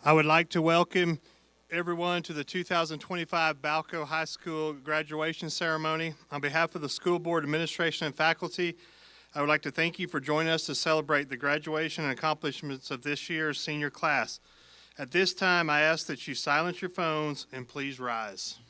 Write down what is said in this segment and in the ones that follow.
I would like to welcome everyone to the 2025 Balko High School graduation ceremony. On behalf of the school board administration and faculty, I would like to thank you for joining us to celebrate the graduation and accomplishments of this year's senior class. At this time, I ask that you silence your phones and please rise.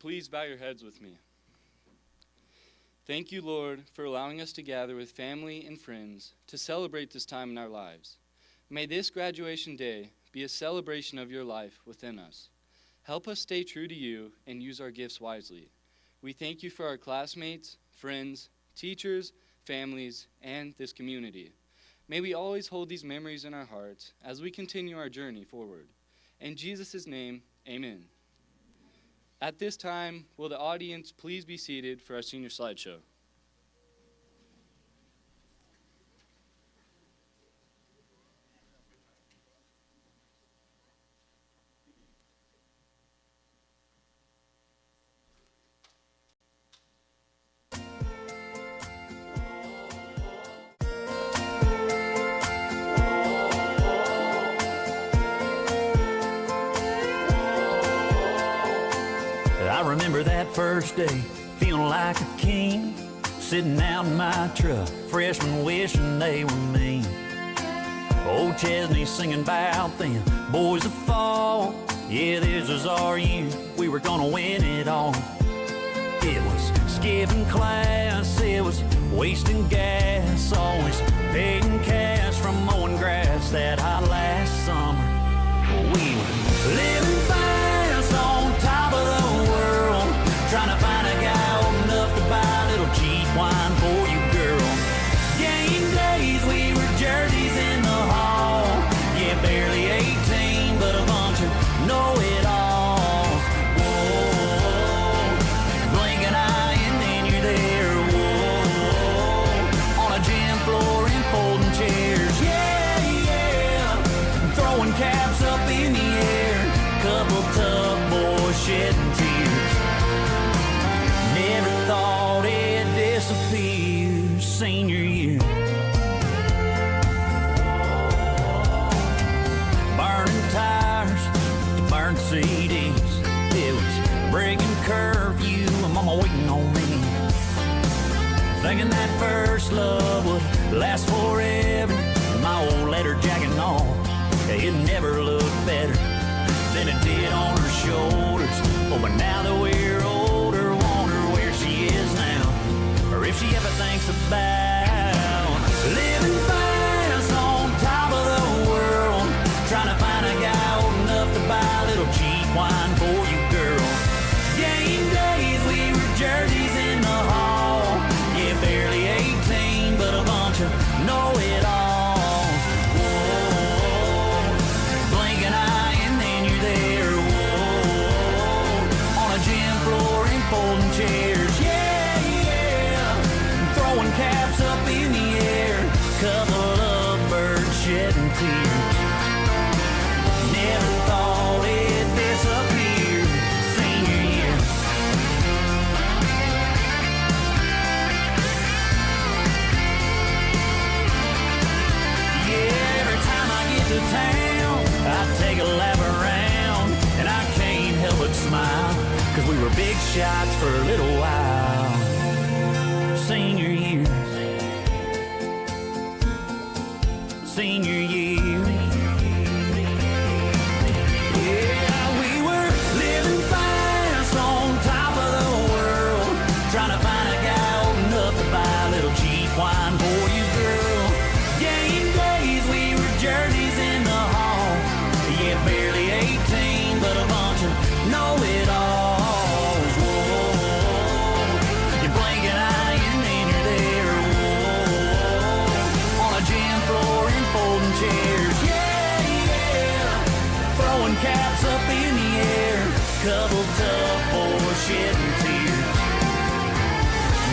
Please bow your heads with me. Thank you, Lord, for allowing us to gather with family and friends to celebrate this time in our lives. May this graduation day be a celebration of your life within us. Help us stay true to you and use our gifts wisely. We thank you for our classmates, friends, teachers, families, and this community. May we always hold these memories in our hearts as we continue our journey forward. In Jesus' name, amen. At this time, will the audience please be seated for our senior slideshow? I remember that first day, feeling like a king, sitting out in my truck, freshmen wishing they were me. Old Chesney singing about them boys of fall. Yeah, this was our year, we were gonna win it all. It was skipping class, it was wasting gas, always paying cash from mowing grass that hot last summer. We were living fast on top of the world, trying to find a guy old enough to buy a little cheap wine for you, girl. Game days, we were jerseys in the hall. Yeah, barely 18, but a bunch of know-it-alls. Whoa, blink an eye and then you're there. Whoa, on a gym floor and folding chairs. Yeah, yeah, throwing caps up in the air. Couple tough boys shedding tears. Never thought it'd disappear senior year. Burning tires to burn CDs. It was breaking curfew and mama waiting on me. Thinking that first love would last forever. My old leather jacket and all, it never looked better than it did on her shoulders. Oh, but now that we're older, wonder where she is now, or if she ever thinks about living fast on top of the world, trying to find a guy old enough to buy a little cheap wine for you, girl. Game days, we were jerseys in the hall. Yeah, barely 18, but a bunch of know-it-alls. Whoa, blink an eye and then you're there. Whoa, on a gym floor and folding chairs. were big shots for a little while. Senior year. Senior year. Yeah, we were living fast on top of the world, trying to find a guy old enough to buy a little cheap wine for you, girl. Game days, we were jerseys in the hall. Yeah, barely 18, but a bunch of know-it-alls. Whoa, you blink an eye and then you're there. Whoa, on a gym floor and folding chairs. Yeah, yeah, throwing caps up in the air, cuddled up or shedding tears.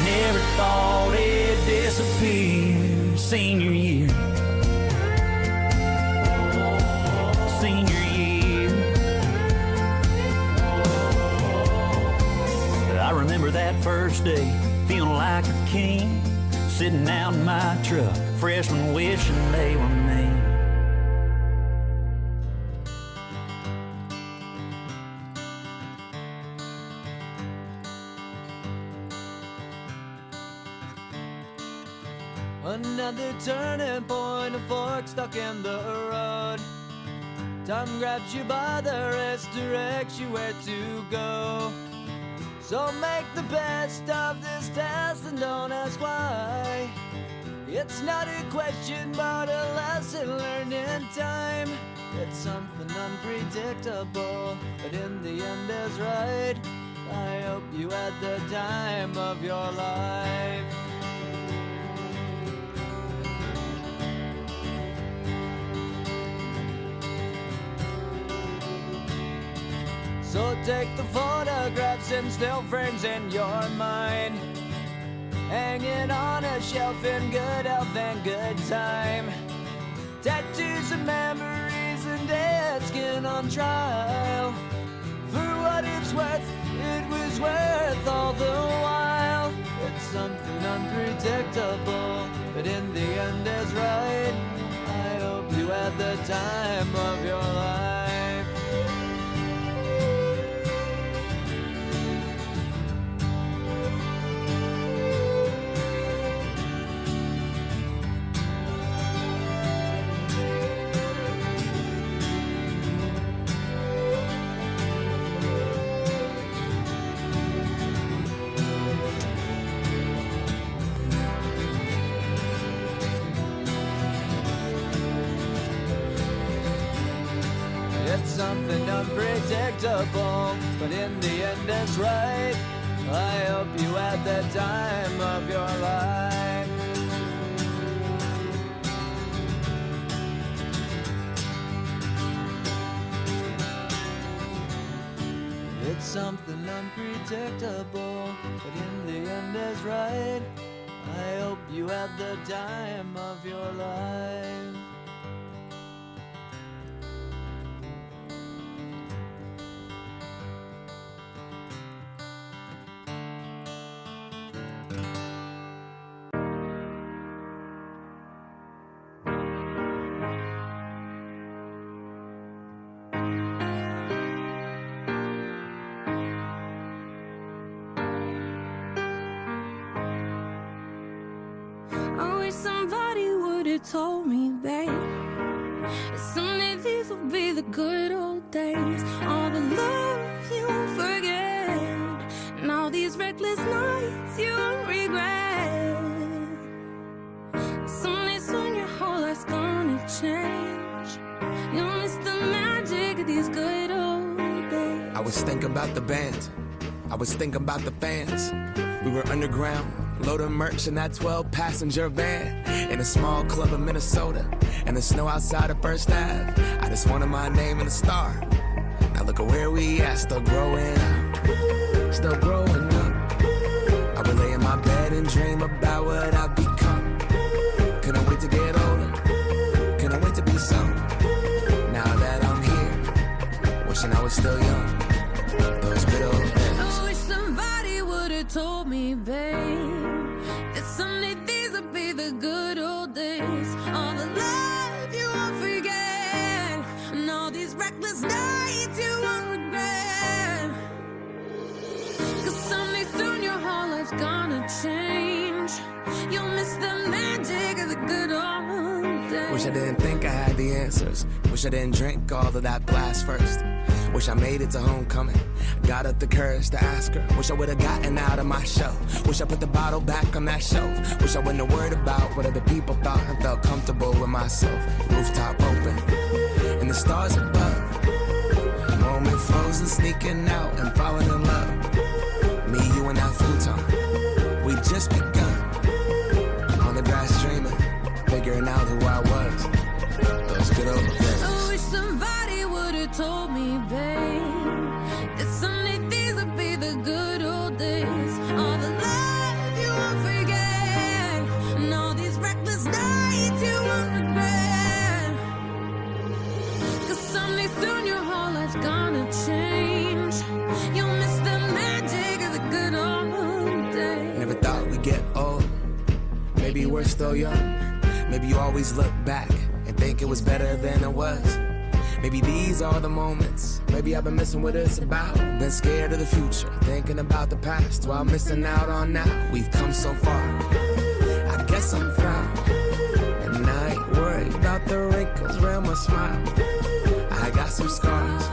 Never thought it'd disappear. Senior year. Senior year. I remember that first day, feeling like a king, sitting out in my truck, freshmen wishing they were me. Another turning point, a fork stuck in the road. Time grabs you by the wrist, directs you where to go. So make the best of this test and don't ask why. It's not a question but a lesson learned in time. It's something unpredictable, but in the end is right. I hope you had the time of your life. So take the photographs and still frames in your mind, hanging on a shelf in good health and good time. Tattoos of memories and dead skin on trial. For what it's worth, it was worth all the while. It's something unpredictable, but in the end is right. I hope you had the time of your life. It's something unpredictable, but in the end it's right. I hope you had the time of your life. It's something unpredictable, but in the end is right. I hope you had the time of your life. I wish somebody would have told me, babe, that someday these will be the good old days. All the love you won't forget, and all these reckless nights you won't regret. Someday soon your whole life's gonna change. You'll miss the magic of these good old days. I was thinking about the band, I was thinking about the fans. We were underground, loading merch in that 12-passenger van, in a small club in Minnesota, and the snow outside of First Ave. I just wanted my name and a star. Now look at where we at, still growing up, still growing up. I would lay in my bed and dream about what I've become. Couldn't wait to get older, couldn't wait to be some. Now that I'm here, wishing I was still young. Those good old days. I wish somebody would have told me, babe, that someday these will be the good old days. All the love you won't forget, and all these reckless nights you won't regret. life's gonna change. You'll miss the magic of the good old days. Wish I didn't think I had the answers. Wish I didn't drink all of that blast first. Wish I made it to homecoming. Got up the courage to ask her. Wish I would've gotten out of my shell. Wish I put the bottle back on that shelf. Wish I wouldn't have worried about what other people thought and felt comfortable with myself. Rooftop open and the stars above. Moment frozen, sneaking out and falling in love. Me, you, and that futon. We just begun. On the grass dreaming, figuring out who I was. Those good old days. I wish somebody would've told me, babe, that someday these would be the good old days. All the love you won't forget, and all these reckless nights you won't regret. 'Cause someday soon your whole life's gonna change. You'll miss the magic of the good old days. Never thought we'd get old. Maybe we're still young. Maybe you always look back and think it was better than it was. Maybe these are the moments. Maybe I've been missing what it's about. Been scared of the future, thinking about the past while missing out on now. We've come so far. I guess I'm proud. And I ain't worried about the wrinkles around my smile. I got some scars.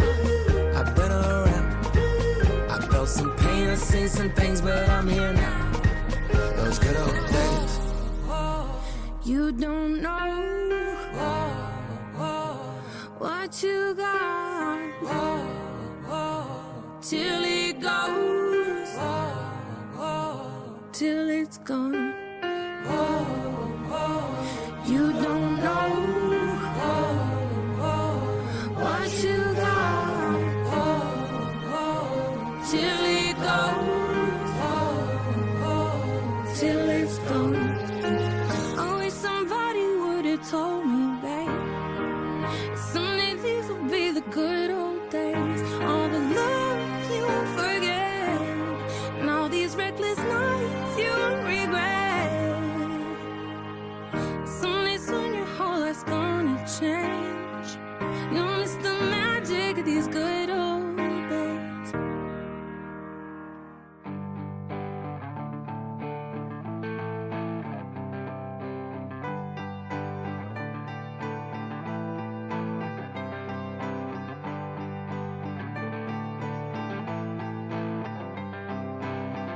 I've been around. I felt some pain, I've seen some things, but I'm here now. Those good old days. You don't know what you got till it goes, till it's gone. You don't know what you got till it goes, till it's gone. I wish somebody would've told me, babe, someday these will be the good old days. All the love you won't forget, and all these reckless nights you won't regret. Someday soon your whole life's gonna change. You'll miss the magic of these good old days.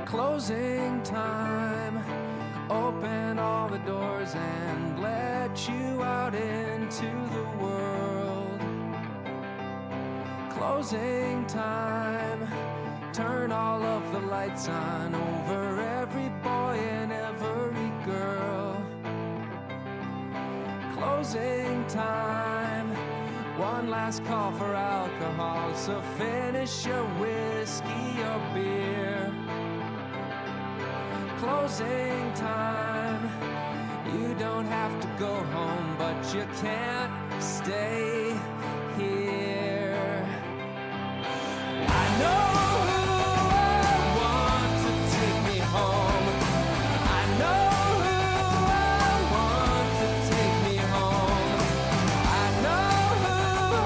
Closing time. Open all the doors and let you out into the world. Closing time. Turn all of the lights on over every boy and every girl. Closing time. One last call for alcohol, so finish your whiskey or beer. Closing time. You don't have to go home, but you can't stay here. I know who I want to take me home. I know who I want to take me home. I know who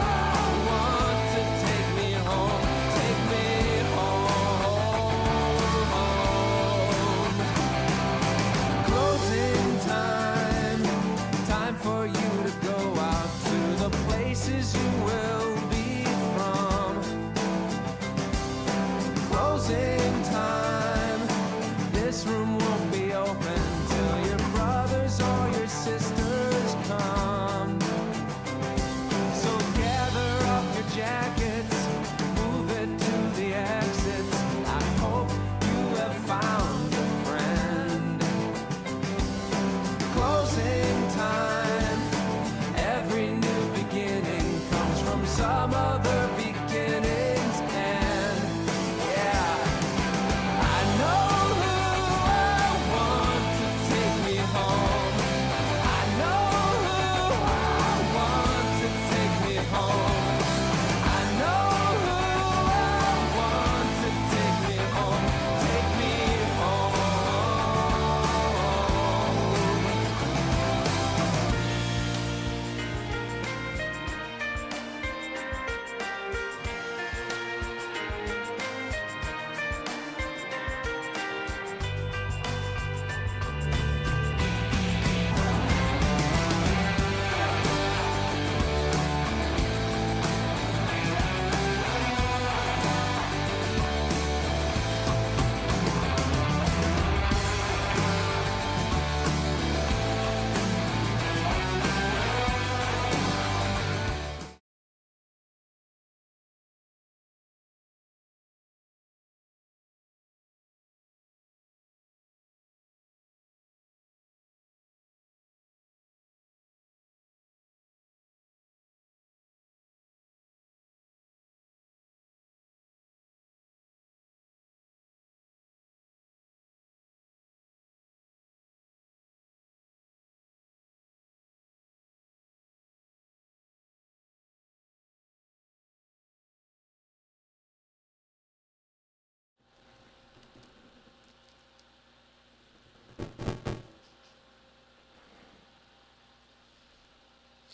I want to take me home. Take me home. Closing time. Time for you to go out to the places you will be from. Closing time. This room won't be open till your brothers or your sisters come. So gather up your jackets, move it to the exits. I hope you have found a friend. Closing time. Every new beginning comes from some other beginning's end. Yeah. I know who I want to take me home. I know who I want to take me home. I know who I want to take me home. Take me home.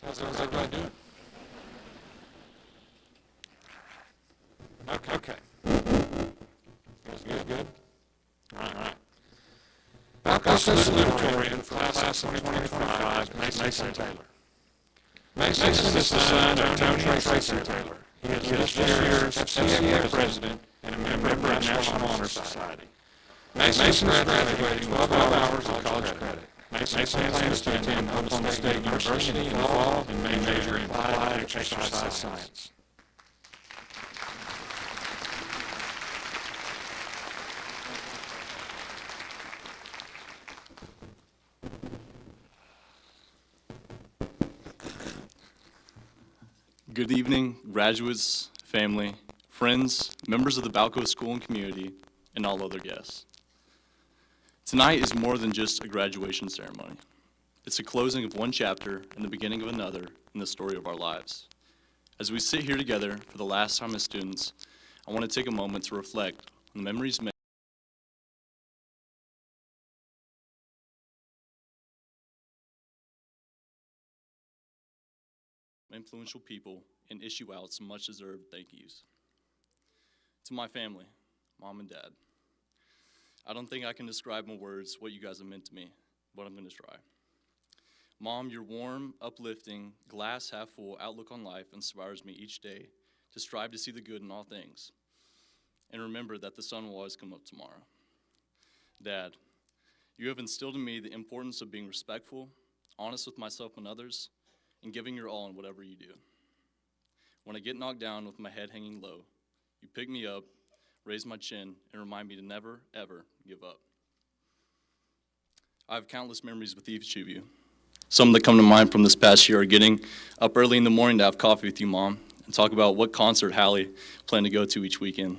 How's everybody doing? Okay. Good. All right. Balko salutatorian for class of 2025, Mason Taylor. Mason is the son of Tony and Tracy Taylor. He is this year's FCA president and a member of the National Honor Society. Mason is graduating 12 hours of college credit. Mason plans to attend Oklahoma State University in the fall and may major in applied exercise science. Good evening, graduates, family, friends, members of the Balko school and community, and all other guests. Tonight is more than just a graduation ceremony. It's a closing of one chapter and the beginning of another in the story of our lives. As we sit here together for the last time as students, I want to take a moment to reflect on the memories made, influential people, and issue out some much-deserved thank yous. To my family, Mom and Dad, I don't think I can describe in words what you guys have meant to me, but I'm going to try. Mom, your warm, uplifting, glass half full outlook on life inspires me each day to strive to see the good in all things, and remember that the sun will always come up tomorrow. Dad, you have instilled in me the importance of being respectful, honest with myself and others, and giving your all in whatever you do. When I get knocked down with my head hanging low, you pick me up, raise my chin, and remind me to never, ever give up. I have countless memories with each of you. Some that come to mind from this past year are getting up early in the morning to have coffee with you, Mom, and talk about what concert Hallie planned to go to each weekend.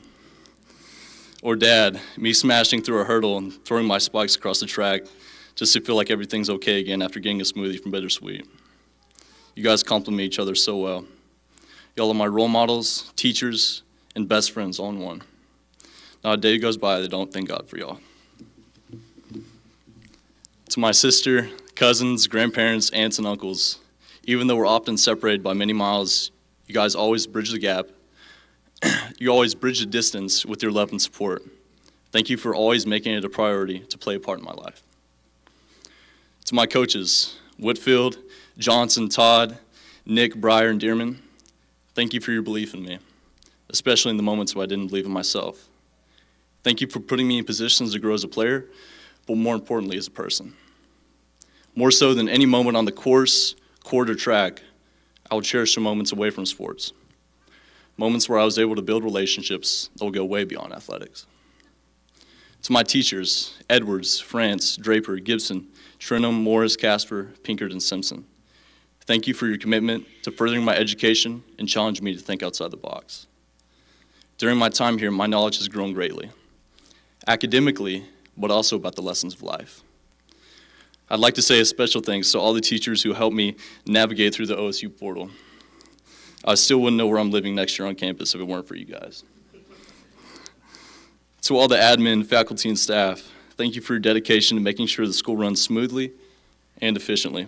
Or Dad, me smashing through a hurdle and throwing my spikes across the track just to feel like everything's okay again after getting a smoothie from Bittersweet. You guys compliment each other so well. Y'all are my role models, teachers, and best friends all in one. Not a day goes by that I don't thank God for y'all. To my sister, cousins, grandparents, aunts, and uncles, even though we're often separated by many miles, you guys always bridge the gap. You always bridge the distance with your love and support. Thank you for always making it a priority to play a part in my life. To my coaches, Whitfield, Johnson, Todd, Nick, Breyer, and Dearman, thank you for your belief in me, especially in the moments where I didn't believe in myself. Thank you for putting me in positions to grow as a player, but more importantly, as a person. More so than any moment on the course, court, or track, I will cherish the moments away from sports. Moments where I was able to build relationships that will go way beyond athletics. To my teachers, Edwards, France, Draper, Gibson, Trinham, Morris, Casper, Pinkert, and Simpson, thank you for your commitment to furthering my education and challenging me to think outside the box. During my time here, my knowledge has grown greatly, academically, but also about the lessons of life. I'd like to say a special thanks to all the teachers who helped me navigate through the OSU portal. I still wouldn't know where I'm living next year on campus if it weren't for you guys. To all the admin, faculty, and staff, thank you for your dedication to making sure the school runs smoothly and efficiently.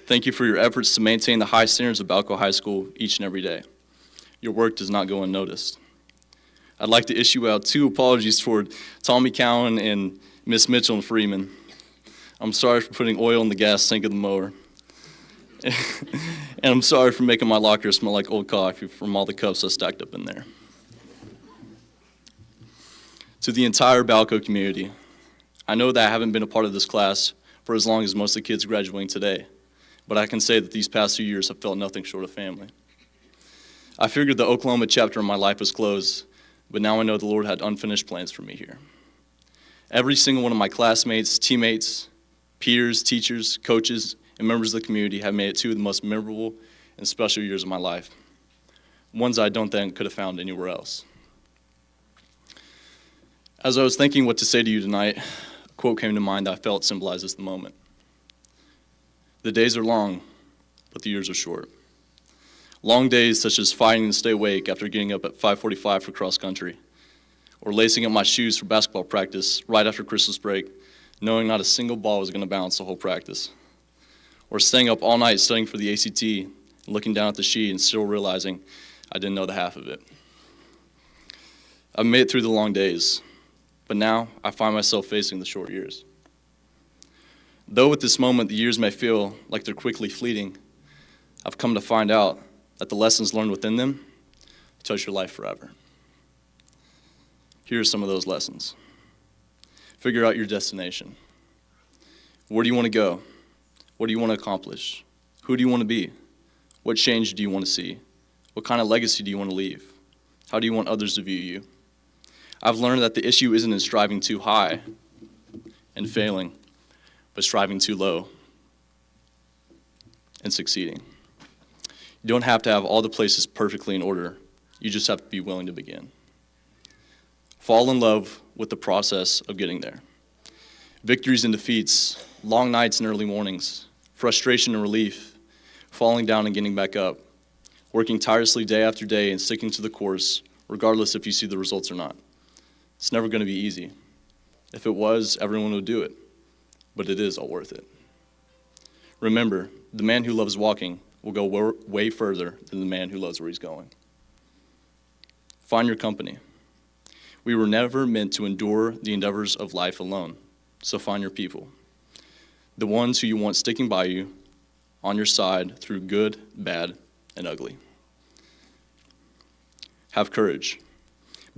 Thank you for your efforts to maintain the high standards of Balko High School each and every day. Your work does not go unnoticed. I'd like to issue out 2 apologies toward Tommy Cowan and Miss Mitchell and Freeman. I'm sorry for putting oil in the gas tank of the mower. And I'm sorry for making my locker smell like old coffee from all the cups I stacked up in there. To the entire Balko community, I know that I haven't been a part of this class for as long as most of the kids graduating today, but I can say that these past few years have felt nothing short of family. I figured the Oklahoma chapter of my life was closed, but now I know the Lord had unfinished plans for me here. Every single one of my classmates, teammates, peers, teachers, coaches, and members of the community have made it 2 of the most memorable and special years of my life, ones I don't think I could have found anywhere else. As I was thinking what to say to you tonight, a quote came to mind that I felt symbolizes the moment. The days are long, but the years are short. Long days such as fighting to stay awake after getting up at 5:45 for cross country, or lacing up my shoes for basketball practice right after Christmas break, knowing not a single ball was going to bounce the whole practice. or staying up all night studying for the ACT and looking down at the sheet and still realizing I didn't know the half of it. I've made it through the long days, but now I find myself facing the short years. Though at this moment the years may feel like they're quickly fleeting, I've come to find out that the lessons learned within them touch your life forever. Here are some of those lessons. Figure out your destination. Where do you want to go? What do you want to accomplish? Who do you want to be? What change do you want to see? What kind of legacy do you want to leave? How do you want others to view you? I've learned that the issue isn't in striving too high and failing, but striving too low and succeeding. You don't have to have all the places perfectly in order. You just have to be willing to begin. Fall in love with the process of getting there. Victories and defeats, long nights and early mornings, frustration and relief, falling down and getting back up, working tirelessly day after day and sticking to the course, regardless if you see the results or not. It's never going to be easy. If it was, everyone would do it, but it is all worth it. Remember, the man who loves walking will go way further than the man who loves where he's going. Find your company. We were never meant to endure the endeavors of life alone, so find your people. The ones who you want sticking by you, on your side through good, bad, and ugly. Have courage.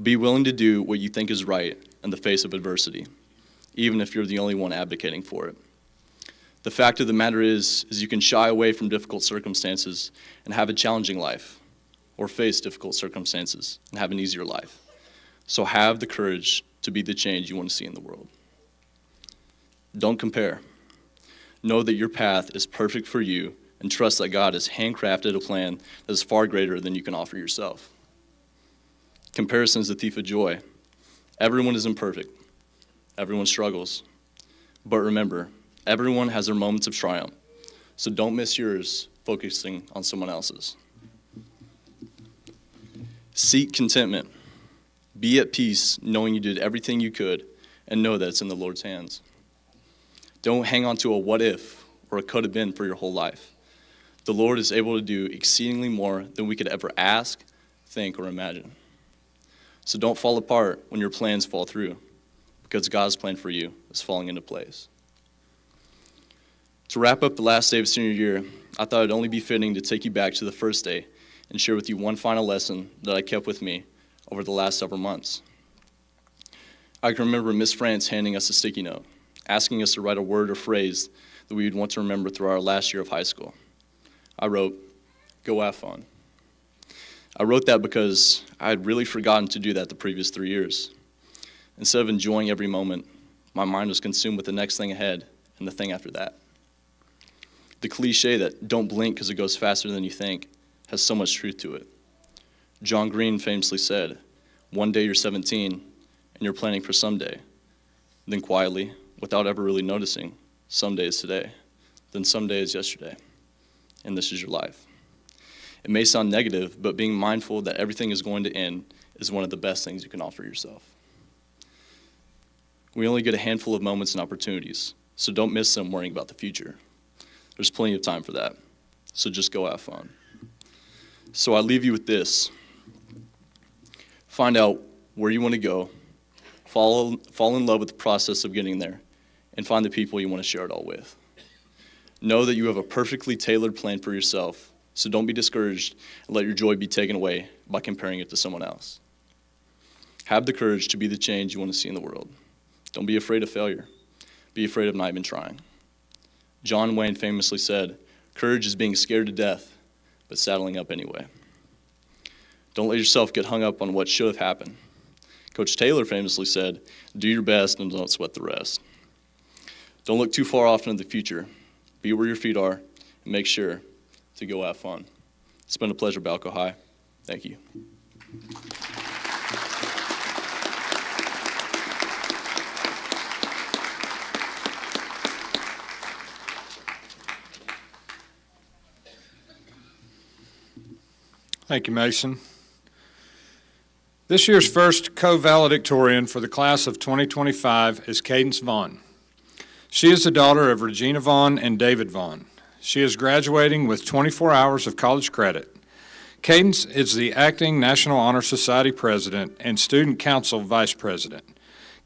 Be willing to do what you think is right in the face of adversity, even if you're the only one advocating for it. The fact of the matter is you can shy away from difficult circumstances and have a challenging life, or face difficult circumstances and have an easier life. So have the courage to be the change you want to see in the world. Don't compare. Know that your path is perfect for you and trust that God has handcrafted a plan that is far greater than you can offer yourself. Comparison is the thief of joy. Everyone is imperfect. Everyone struggles. But remember, everyone has their moments of triumph. So don't miss yours focusing on someone else's. Seek contentment. Be at peace knowing you did everything you could and know that it's in the Lord's hands. Don't hang on to a what if or a could have been for your whole life. The Lord is able to do exceedingly more than we could ever ask, think, or imagine. So don't fall apart when your plans fall through, because God's plan for you is falling into place. To wrap up the last day of senior year, I thought it'd only be fitting to take you back to the first day and share with you one final lesson that I kept with me over the last several months. I can remember Miss France handing us a sticky note, asking us to write a word or phrase that we would want to remember through our last year of high school. I wrote, "Go have fun." I wrote that because I had really forgotten to do that the previous 3 years. Instead of enjoying every moment, my mind was consumed with the next thing ahead and the thing after that. The cliche that don't blink because it goes faster than you think has so much truth to it. John Green famously said, "One day you're 17 and you're planning for someday." Then quietly, without ever really noticing, someday is today. Then someday is yesterday. And this is your life. It may sound negative, but being mindful that everything is going to end is one of the best things you can offer yourself. We only get a handful of moments and opportunities, so don't miss them worrying about the future. There's plenty of time for that, so just go have fun. So I leave you with this. Find out where you want to go, fall in love with the process of getting there, and find the people you want to share it all with. Know that you have a perfectly tailored plan for yourself, so don't be discouraged and let your joy be taken away by comparing it to someone else. Have the courage to be the change you want to see in the world. Don't be afraid of failure. Be afraid of not even trying. John Wayne famously said, "Courage is being scared to death, but saddling up anyway." Don't let yourself get hung up on what should have happened. Coach Taylor famously said, "Do your best and don't sweat the rest." Don't look too far off into the future. Be where your feet are and make sure to go have fun. It's been a pleasure, Balko High. Thank you. Thank you, Mason. This year's first co-valedictorian for the class of 2025 is Cadence Vaughn. She is the daughter of Regina Vaughn and David Vaughn. She is graduating with 24 hours of college credit. Cadence is the acting National Honor Society president and student council vice president.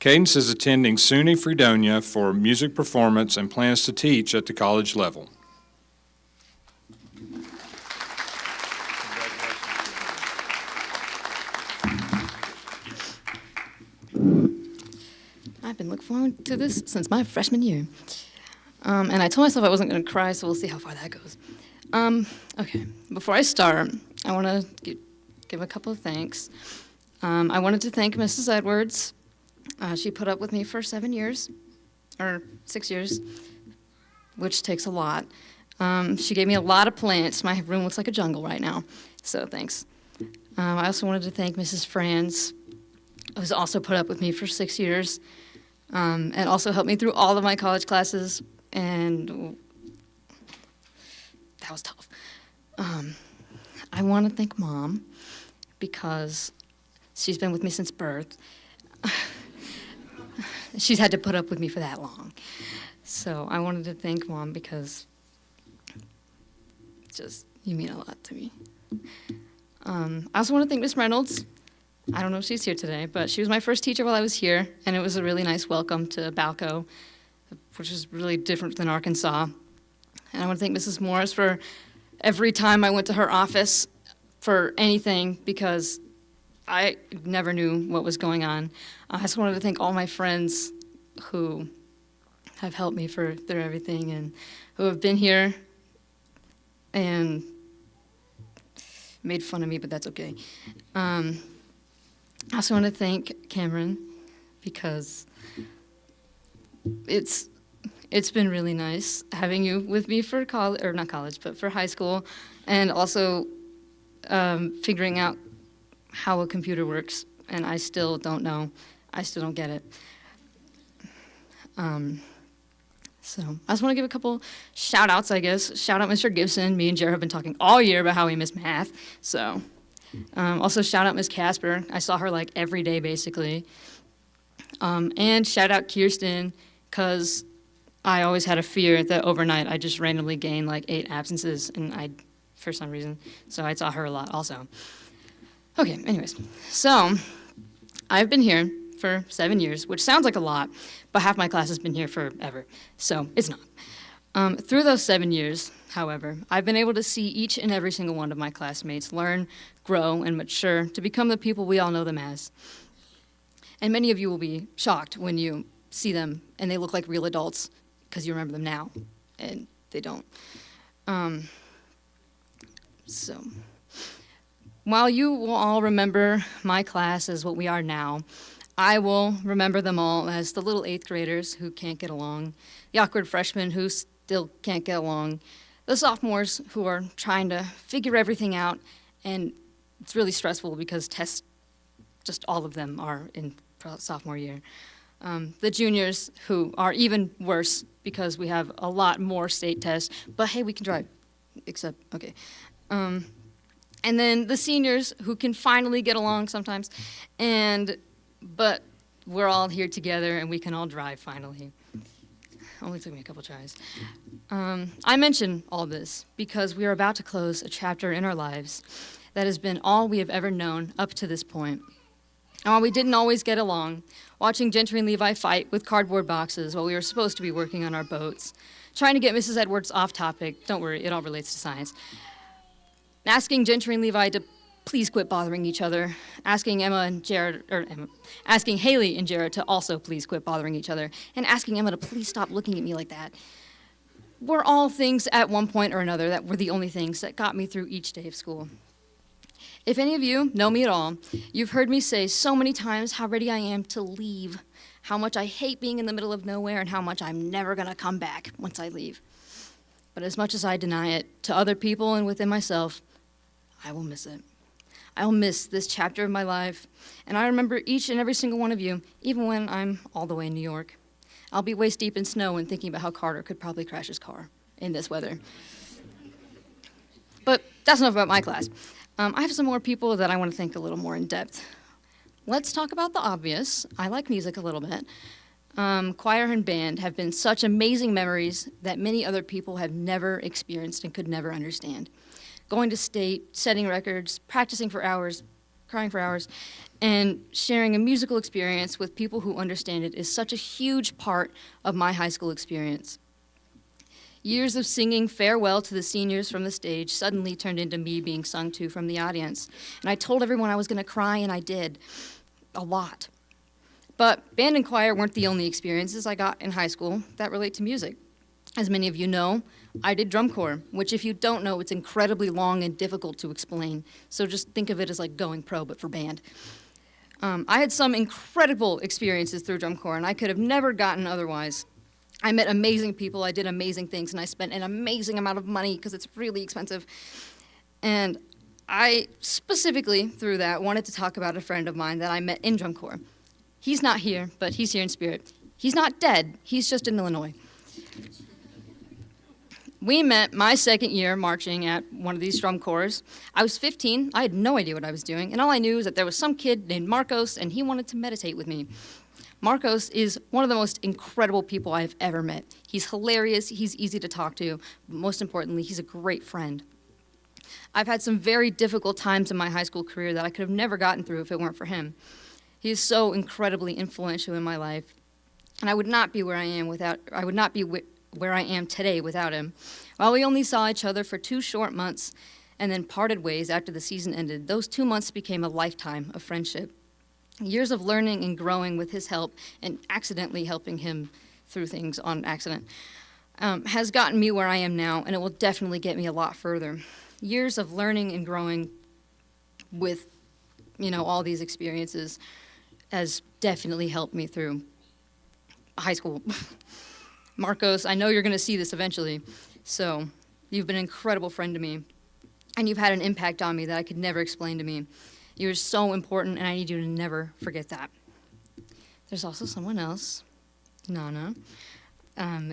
Cadence is attending SUNY Fredonia for music performance and plans to teach at the college level. I've been looking forward to this since my freshman year. And I told myself I wasn't going to cry, so we'll see how far that goes. Okay, before I start, I want to give a couple of thanks. I wanted to thank Mrs. Edwards. She put up with me for 7 years, or 6 years, which takes a lot. She gave me a lot of plants. My room looks like a jungle right now, so thanks. I also wanted to thank Mrs. Franz, who's also put up with me for 6 years, and also helped me through all of my college classes, and that was tough. I want to thank Mom, because she's been with me since birth. She's had to put up with me for that long. So I wanted to thank Mom because just you mean a lot to me. I also want to thank Miss Reynolds. I don't know if she's here today, but she was my first teacher while I was here, and it was a really nice welcome to Balko, which is really different than Arkansas. And I want to thank Mrs. Morris for every time I went to her office for anything, because I never knew what was going on. I just wanted to thank all my friends who have helped me through everything and who have been here and made fun of me, but that's okay. I also want to thank Cameron, because it's been really nice having you with me for college, or not college, but for high school, and also figuring out how a computer works, and I still don't know. I still don't get it. So I just want to give a couple shout-outs, I guess. Shout out Mr. Gibson. Me and Jared have been talking all year about how we miss math. So also shout out Miss Casper. I saw her like every day, basically. And shout out Kirsten, because I always had a fear that overnight I just randomly gained like 8 absences, and for some reason. So I saw her a lot also. Okay, anyways. So I've been here for 7 years, which sounds like a lot, but half my class has been here forever, so it's not. Through those 7 years, however, I've been able to see each and every single one of my classmates learn, grow, and mature to become the people we all know them as. And many of you will be shocked when you see them and they look like real adults, because you remember them now, and they don't. So while you will all remember my class as what we are now, I will remember them all as the little 8th graders who can't get along, the awkward freshmen who still can't get along, the sophomores who are trying to figure everything out, and it's really stressful because tests, just all of them are in sophomore year. The juniors who are even worse because we have a lot more state tests, but hey, we can drive, except, okay. And then the seniors who can finally get along sometimes, but we're all here together and we can all drive finally. Only took me a couple tries. I mention all this because we are about to close a chapter in our lives that has been all we have ever known up to this point. And while we didn't always get along, watching Gentry and Levi fight with cardboard boxes while we were supposed to be working on our boats, trying to get Mrs. Edwards off topic, don't worry, it all relates to science, asking Gentry and Levi to please quit bothering each other, asking asking Haley and Jared to also please quit bothering each other, and asking Emma to please stop looking at me like that, were all things at one point or another that were the only things that got me through each day of school. If any of you know me at all, you've heard me say so many times how ready I am to leave, how much I hate being in the middle of nowhere, and how much I'm never gonna come back once I leave. But as much as I deny it to other people and within myself, I will miss it. I'll miss this chapter of my life, and I remember each and every single one of you, even when I'm all the way in New York. I'll be waist deep in snow and thinking about how Carter could probably crash his car in this weather. But that's enough about my class. I have some more people that I want to thank a little more in depth. Let's talk about the obvious. I like music a little bit. Choir and band have been such amazing memories that many other people have never experienced and could never understand. Going to state, setting records, practicing for hours, crying for hours, and sharing a musical experience with people who understand it is such a huge part of my high school experience. Years of singing farewell to the seniors from the stage suddenly turned into me being sung to from the audience. And I told everyone I was going to cry, and I did. A lot. But band and choir weren't the only experiences I got in high school that relate to music. As many of you know, I did drum corps, which if you don't know, it's incredibly long and difficult to explain. So just think of it as like going pro, but for band. I had some incredible experiences through drum corps, and I could have never gotten otherwise. I met amazing people, I did amazing things, and I spent an amazing amount of money because it's really expensive. And I specifically, through that, wanted to talk about a friend of mine that I met in drum corps. He's not here, but he's here in spirit. He's not dead, he's just in Illinois. We met my second year marching at one of these drum corps. I was 15, I had no idea what I was doing, and all I knew was that there was some kid named Marcos, and he wanted to meditate with me. Marcos is one of the most incredible people I've ever met. He's hilarious, he's easy to talk to, but most importantly, he's a great friend. I've had some very difficult times in my high school career that I could have never gotten through if it weren't for him. He is so incredibly influential in my life, and I would not be where I am where I am today without him. While we only saw each other for 2 short months and then parted ways after the season ended, those 2 months became a lifetime of friendship. Years of learning and growing with his help and accidentally helping him through things on accident has gotten me where I am now, and it will definitely get me a lot further. Years of learning and growing with, all these experiences has definitely helped me through high school. Marcos, I know you're going to see this eventually, so you've been an incredible friend to me, and you've had an impact on me that I could never explain to me. You're so important, and I need you to never forget that. There's also someone else, Nana.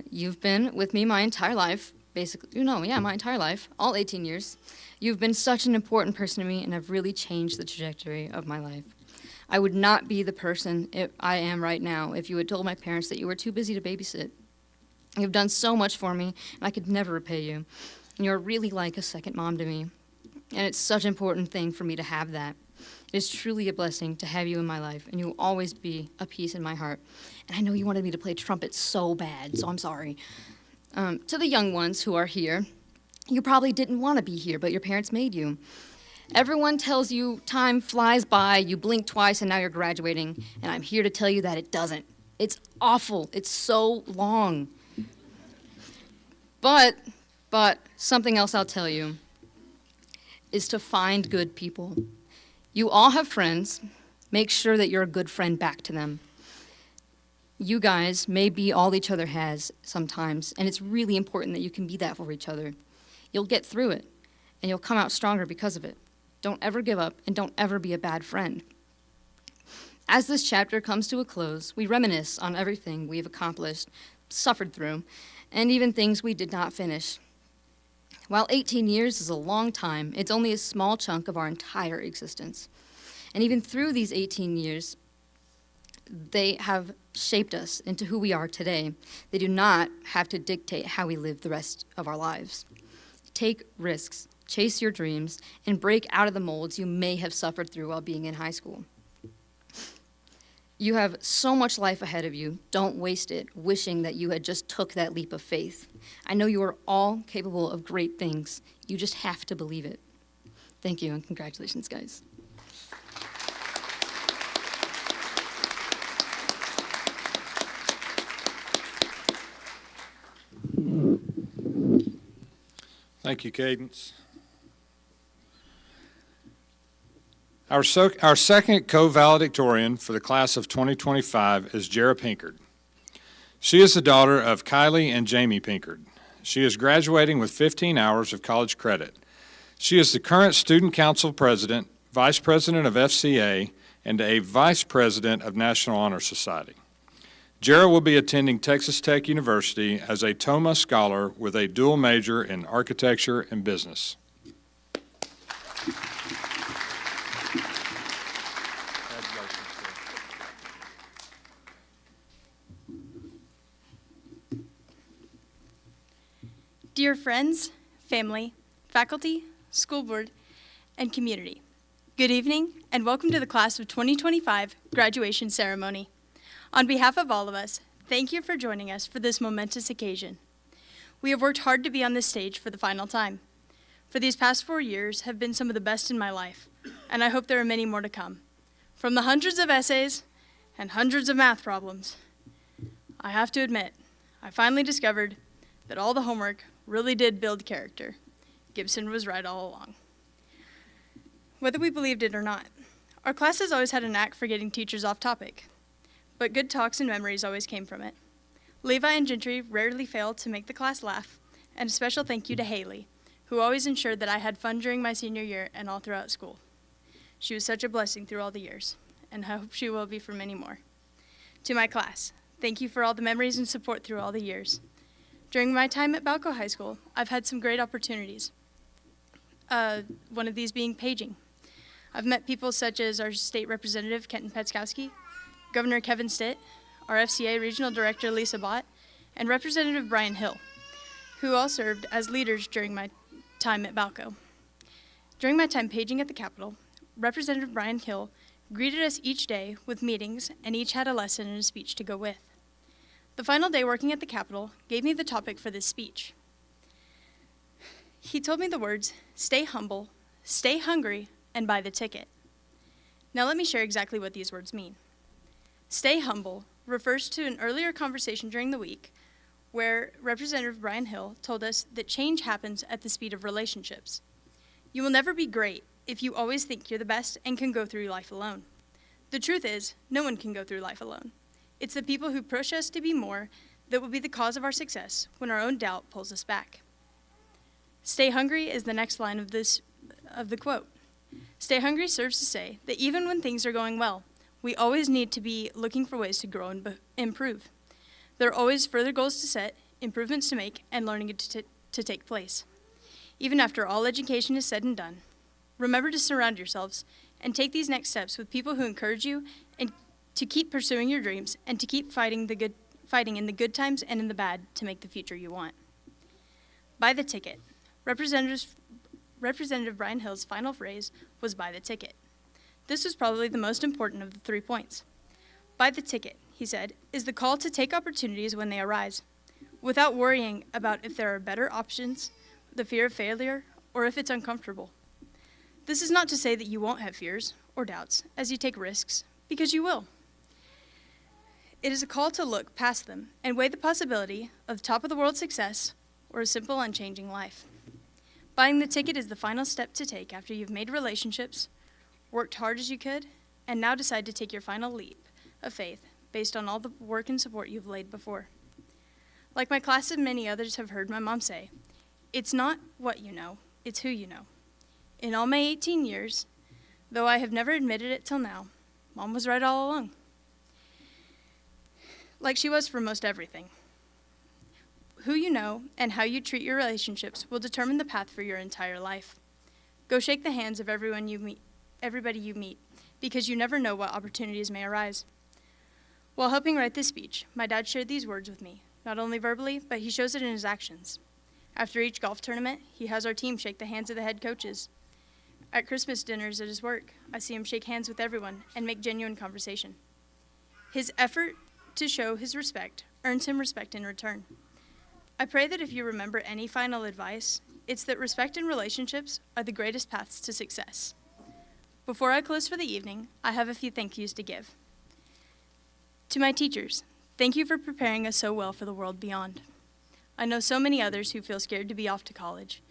You've been with me my entire life, my entire life, all 18 years. You've been such an important person to me, and have really changed the trajectory of my life. I would not be the person I am right now if you had told my parents that you were too busy to babysit. You've done so much for me, and I could never repay you. And you're really like a second mom to me. And it's such an important thing for me to have that. It is truly a blessing to have you in my life, and you will always be a piece in my heart. And I know you wanted me to play trumpet so bad, so I'm sorry. To the young ones who are here, you probably didn't want to be here, but your parents made you. Everyone tells you time flies by, you blink twice, and now you're graduating. And I'm here to tell you that it doesn't. It's awful. It's so long. But something else I'll tell you is to find good people. You all have friends. Make sure that you're a good friend back to them. You guys may be all each other has sometimes, and it's really important that you can be that for each other. You'll get through it, and you'll come out stronger because of it. Don't ever give up, and don't ever be a bad friend. As this chapter comes to a close, we reminisce on everything we've accomplished, suffered through, and even things we did not finish. While 18 years is a long time, it's only a small chunk of our entire existence. And even through these 18 years, they have shaped us into who we are today. They do not have to dictate how we live the rest of our lives. Take risks, chase your dreams, and break out of the molds you may have suffered through while being in high school. You have so much life ahead of you. Don't waste it wishing that you had just took that leap of faith. I know you are all capable of great things. You just have to believe it. Thank you, and congratulations, guys. Thank you, Cadence. Our second co-valedictorian for the class of 2025 is Jara Pinkard. She is the daughter of Kylie and Jamie Pinkard. She is graduating with 15 hours of college credit. She is the current student council president, vice president of FCA, and a vice president of National Honor Society. Jara will be attending Texas Tech University as a TOMA scholar with a dual major in architecture and business. Dear friends, family, faculty, school board, and community, good evening and welcome to the Class of 2025 graduation ceremony. On behalf of all of us, thank you for joining us for this momentous occasion. We have worked hard to be on this stage for the final time. For these past 4 years have been some of the best in my life, and I hope there are many more to come. From the hundreds of essays and hundreds of math problems, I have to admit, I finally discovered that all the homework really did build character. Gibson was right all along. Whether we believed it or not, our class has always had a knack for getting teachers off topic, but good talks and memories always came from it. Levi and Gentry rarely failed to make the class laugh, and a special thank you to Haley, who always ensured that I had fun during my senior year and all throughout school. She was such a blessing through all the years, and I hope she will be for many more. To my class, thank you for all the memories and support through all the years. During my time at Balko High School, I've had some great opportunities, one of these being paging. I've met people such as our state representative, Kenton Petskowski, Governor Kevin Stitt, our FCA Regional Director, Lisa Bott, and Representative Brian Hill, who all served as leaders during my time at Balko. During my time paging at the Capitol, Representative Brian Hill greeted us each day with meetings, and each had a lesson and a speech to go with. The final day working at the Capitol gave me the topic for this speech. He told me the words, "Stay humble, stay hungry, and buy the ticket." Now let me share exactly what these words mean. Stay humble refers to an earlier conversation during the week where Representative Brian Hill told us that change happens at the speed of relationships. You will never be great if you always think you're the best and can go through life alone. The truth is, no one can go through life alone. It's the people who push us to be more that will be the cause of our success when our own doubt pulls us back. Stay hungry is the next line of the quote. Stay hungry serves to say that even when things are going well, we always need to be looking for ways to grow and improve. There are always further goals to set, improvements to make, and learning to take place. Even after all education is said and done, remember to surround yourselves and take these next steps with people who encourage you and to keep pursuing your dreams and to keep fighting in the good times and in the bad to make the future you want. Buy the ticket. Representative Brian Hill's final phrase was buy the ticket. This was probably the most important of the 3 points. Buy the ticket, he said, is the call to take opportunities when they arise, without worrying about if there are better options, the fear of failure, or if it's uncomfortable. This is not to say that you won't have fears or doubts as you take risks, because you will. It is a call to look past them and weigh the possibility of top-of-the-world success or a simple, unchanging life. Buying the ticket is the final step to take after you've made relationships, worked hard as you could, and now decide to take your final leap of faith based on all the work and support you've laid before. Like my class and many others have heard my mom say, it's not what you know, it's who you know. In all my 18 years, though I have never admitted it till now, Mom was right all along. Like she was for most everything. Who you know and how you treat your relationships will determine the path for your entire life. Go shake the hands of everybody you meet, because you never know what opportunities may arise. While helping write this speech, my dad shared these words with me, not only verbally, but he shows it in his actions. After each golf tournament, he has our team shake the hands of the head coaches. At Christmas dinners at his work, I see him shake hands with everyone and make genuine conversation. His effort to show his respect earns him respect in return. I pray that if you remember any final advice, it's that respect and relationships are the greatest paths to success. Before I close for the evening, I have a few thank yous to give. To my teachers, thank you for preparing us so well for the world beyond. I know so many others who feel scared to be off to college,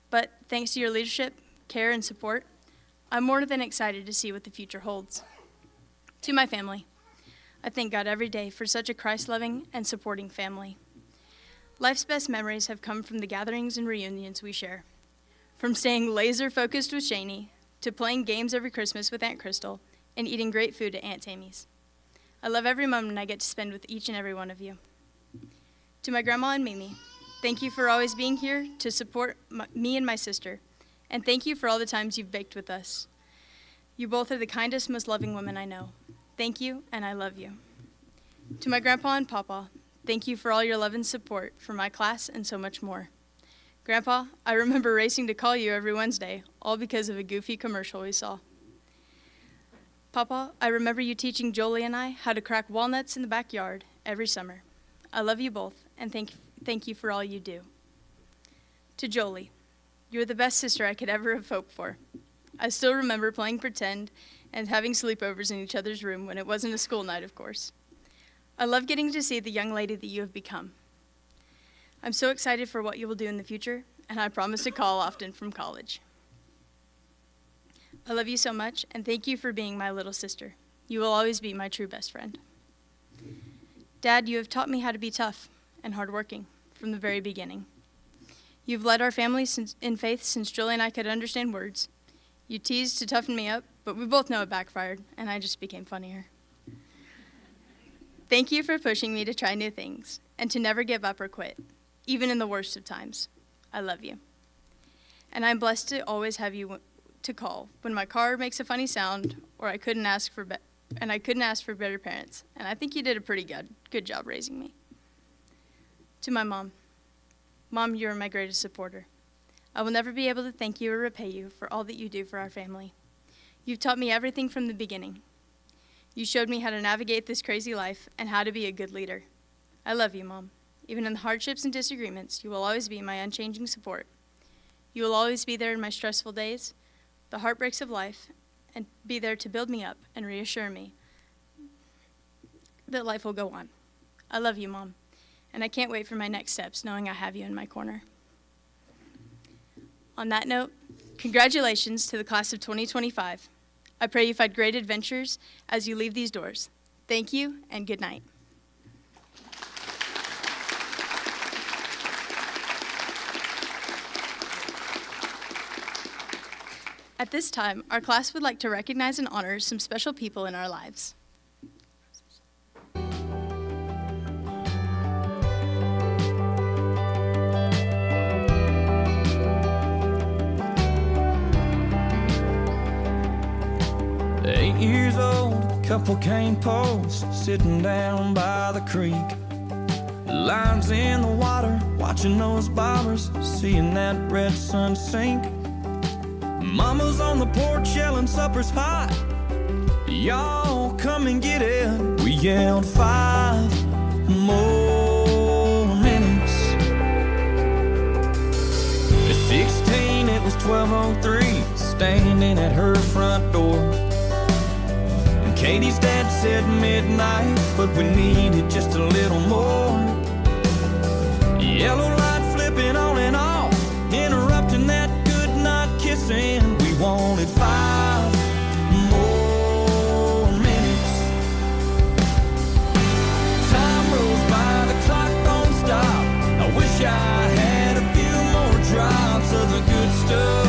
but thanks to your leadership, care, and support, I'm more than excited to see what the future holds. To my family, I thank God every day for such a Christ-loving and supporting family. Life's best memories have come from the gatherings and reunions we share. From staying laser-focused with Shani, to playing games every Christmas with Aunt Crystal, and eating great food at Aunt Tammy's. I love every moment I get to spend with each and every one of you. To my grandma and Mimi, thank you for always being here to support me and my sister, and thank you for all the times you've baked with us. You both are the kindest, most loving women I know. Thank you, and I love you. To my grandpa and papa, thank you for all your love and support for my class and so much more. Grandpa, I remember racing to call you every Wednesday, all because of a goofy commercial we saw. Papa, I remember you teaching Jolie and I how to crack walnuts in the backyard every summer. I love you both, and thank you for all you do. To Jolie, you are the best sister I could ever have hoped for. I still remember playing pretend and having sleepovers in each other's room when it wasn't a school night, of course. I love getting to see the young lady that you have become. I'm so excited for what you will do in the future, and I promise to call often from college. I love you so much, and thank you for being my little sister. You will always be my true best friend. Dad, you have taught me how to be tough and hardworking from the very beginning. You've led our family in faith since Julie and I could understand words. You teased to toughen me up, but we both know it backfired, and I just became funnier. Thank you for pushing me to try new things and to never give up or quit, even in the worst of times. I love you. And I'm blessed to always have you to call when my car makes a funny sound or I couldn't ask for better parents. And I think you did a pretty good job raising me. To my mom. Mom, you are my greatest supporter. I will never be able to thank you or repay you for all that you do for our family. You've taught me everything from the beginning. You showed me how to navigate this crazy life and how to be a good leader. I love you, Mom. Even in the hardships and disagreements, you will always be my unchanging support. You will always be there in my stressful days, the heartbreaks of life, and be there to build me up and reassure me that life will go on. I love you, Mom, and I can't wait for my next steps knowing I have you in my corner. On that note, congratulations to the class of 2025. I pray you find great adventures as you leave these doors. Thank you, and good night. At this time, our class would like to recognize and honor some special people in our lives. Years old, couple cane posts sitting down by the creek. Lines in the water, watching those bobbers, seeing that red sun sink. Mama's on the porch yelling supper's hot. Y'all come and get it. We yelled 5 more minutes. At 16 it was 12:03, standing at her front door. Katie's dad said midnight, but we needed just a little more. Yellow light flipping on and off, interrupting that good night kissing. We wanted 5 more minutes. Time rolls by, the clock don't stop. I wish I had a few more drops of the good stuff,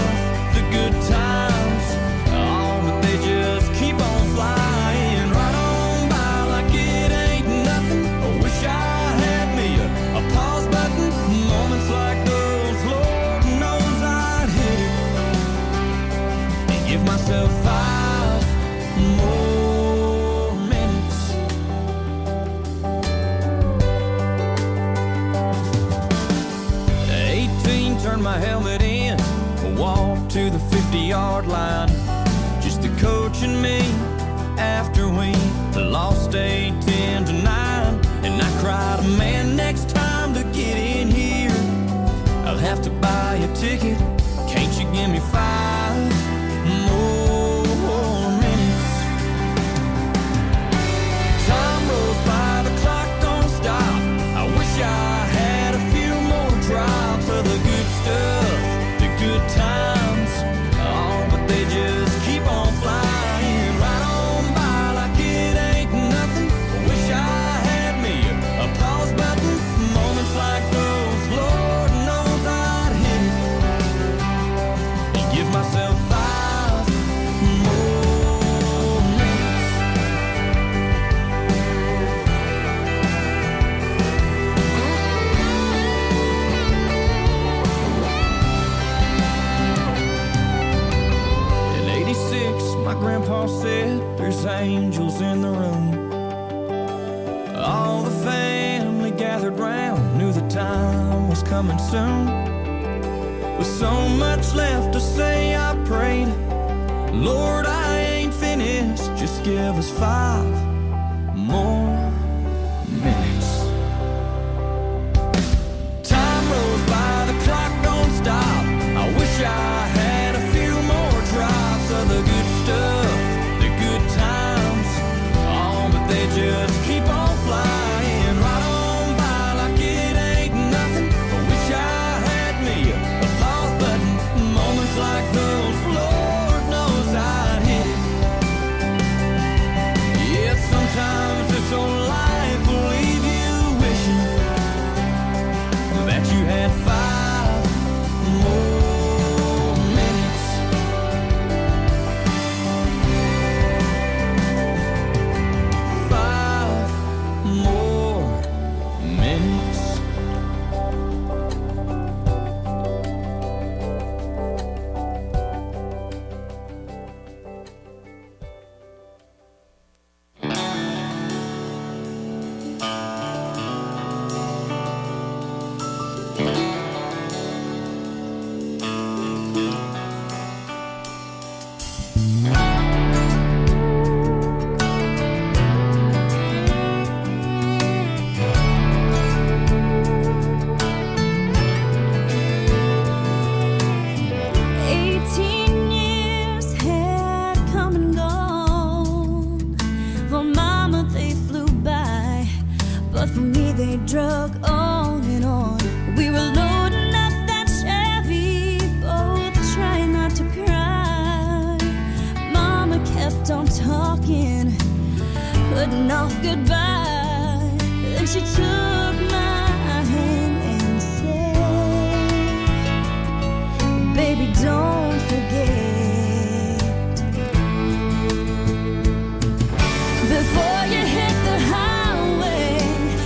the good times. Oh, but they just keep on flying. Myself 5 more minutes. 18, turned my helmet in, walked to the 50-yard line. Just the coach and me after we lost 8-10-9. And I cried, man, next time to get in here, I'll have to buy a ticket. Can't you give me 5 more minutes? Time rolls by, the clock don't stop. I wish I had a few more drops of the good stuff, the good times. Oh, but they just keep on flying right on by like it ain't nothing. I wish I had me a pause button. Moments like those, Lord knows I'd hit it and give myself 5 more minutes. In '86, my grandpa said there's angels in the room. All the family gathered round, knew the time was coming soon. With so much left to say, I prayed, Lord, I ain't finished. Just give us 5 more minutes. Time rolls by, the clock don't stop. I wish I had a few more drops of the good stuff, the good times. Oh, but they just keep on flying right on by like it ain't nothing. I wish I had me a pause button. Moments like those, Lord knows I'd hit it. Yeah, sometimes this old life will leave you wishing that you had 5 more minutes. 5 more minutes. Drug on and on. We were loading up that Chevy, both trying not to cry. Mama kept on talking, putting off goodbye. Then she took my hand and said, baby, don't forget. Before you hit the highway,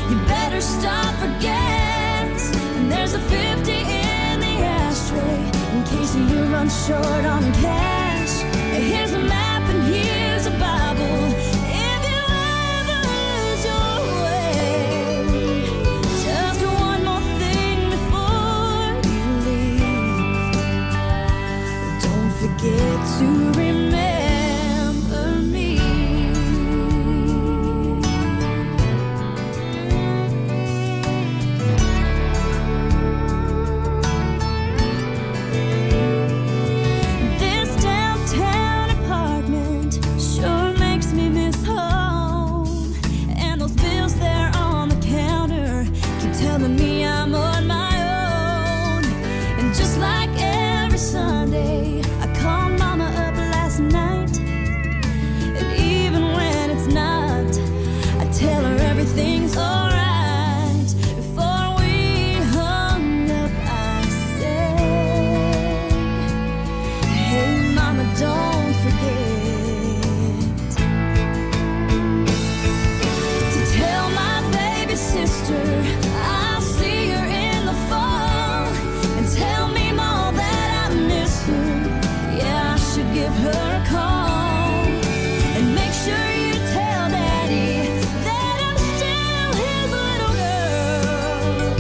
you better stop for gas. And there's a 50 in the ashtray in case you run short on cash. Here's a map and here's a Bible if you ever lose your way. Just one more thing before you leave. Don't forget to remember me. Everything's alright. Before we hung up, I said, hey mama, don't forget to tell my baby sister I'll see her in the fall. And tell me, Mom, that I miss her. Yeah, I should give her a call. And make sure you tell Daddy that I'm still his little girl.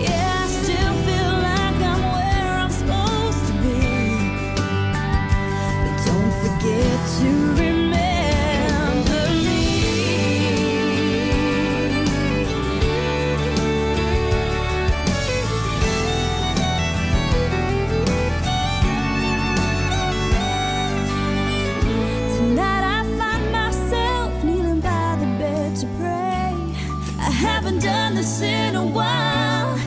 Yeah, I still feel like I'm where I'm supposed to be. But don't forget to remember me. Tonight I find myself kneeling by the bed to pray. I haven't done this in a while,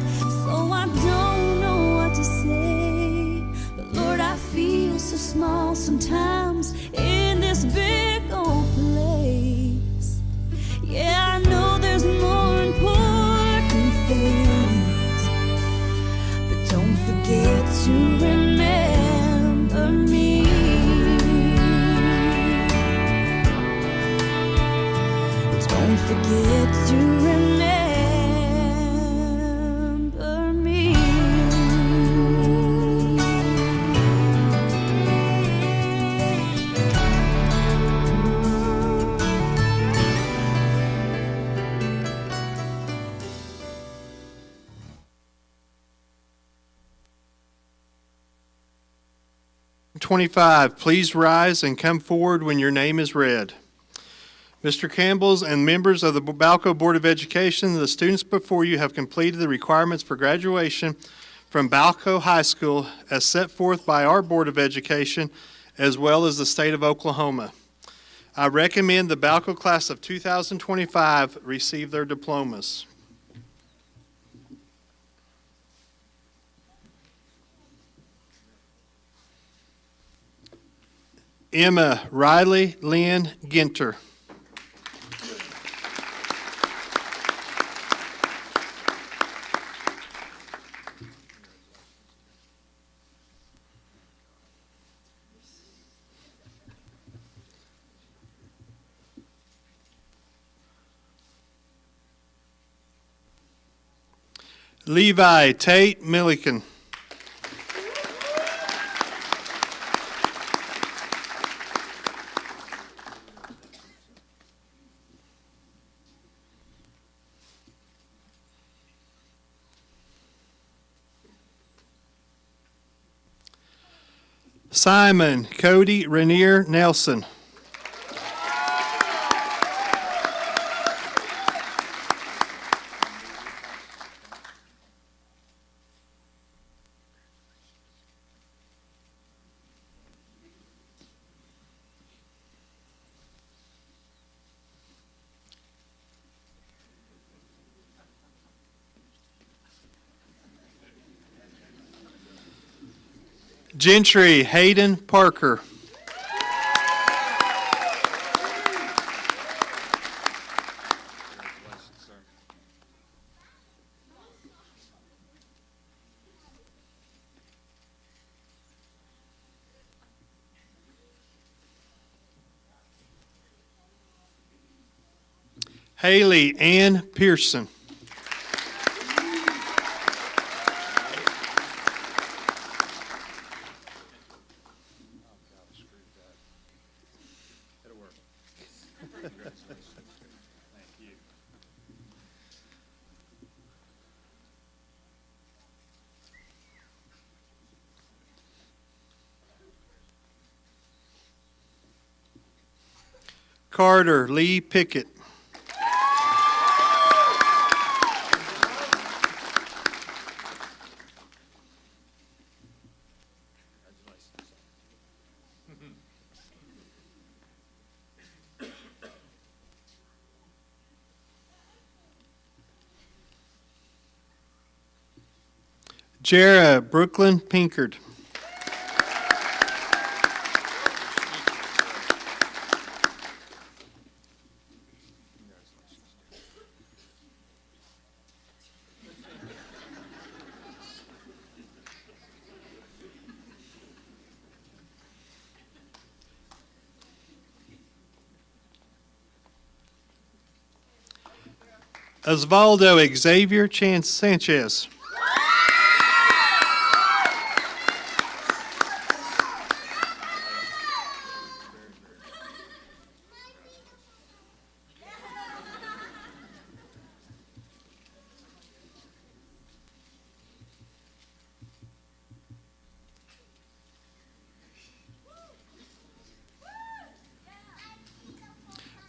so I don't know what to say. But Lord, I feel so small sometimes in this big old place. Yeah, I know there's more important things, but don't forget to remember me. Don't forget to remember me. 25, please rise and come forward when your name is read. Mr. Campbell's and members of the Balko Board of Education, the students before you have completed the requirements for graduation from Balko High School as set forth by our Board of Education as well as the state of Oklahoma. I recommend the Balko class of 2025 receive their diplomas. Emma Riley Lynn Ginter. Levi Tate Milliken. Simon Cody Rainier Nelson. Gentry Hayden Parker. Haley Ann Pearson. Carter Lee Pickett. Jara Brooklyn Pinkard. Osvaldo Xavier Sanchez.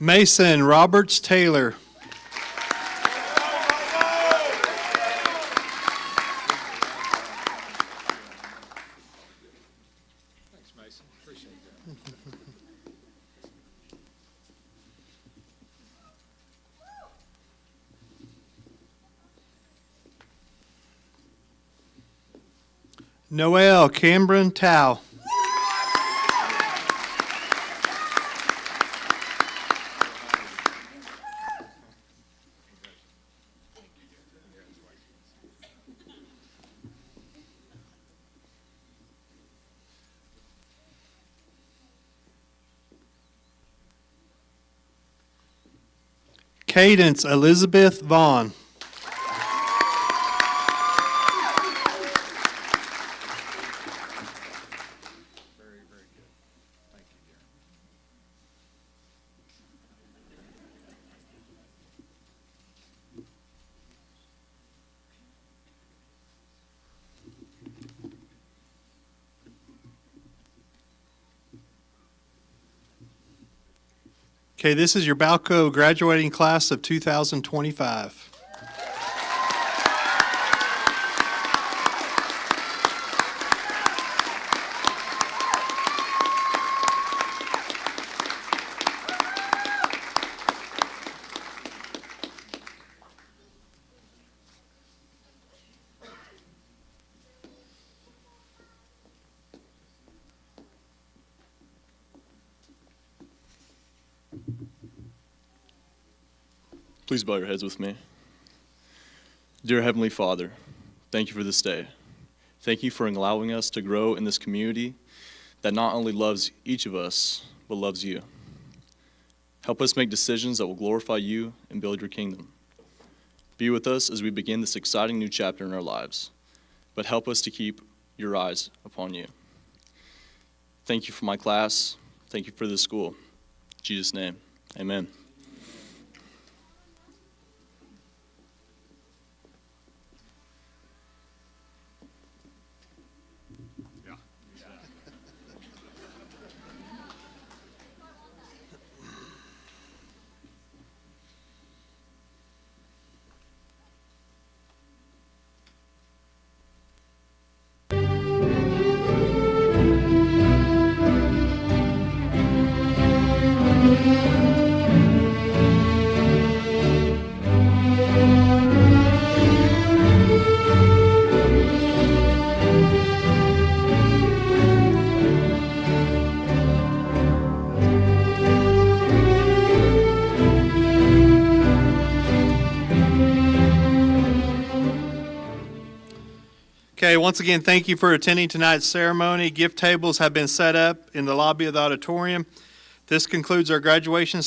Mason Roberts Taylor. Noel Cameron Tao. Cadence Elizabeth Vaughn. Okay, this is your Balko graduating class of 2025. Please bow your heads with me. Dear Heavenly Father, thank you for this day. Thank you for allowing us to grow in this community that not only loves each of us, but loves you. Help us make decisions that will glorify you and build your kingdom. Be with us as we begin this exciting new chapter in our lives, but help us to keep your eyes upon you. Thank you for my class. Thank you for this school. In Jesus' name, amen. Okay, once again, thank you for attending tonight's ceremony. Gift tables have been set up in the lobby of the auditorium. This concludes our graduation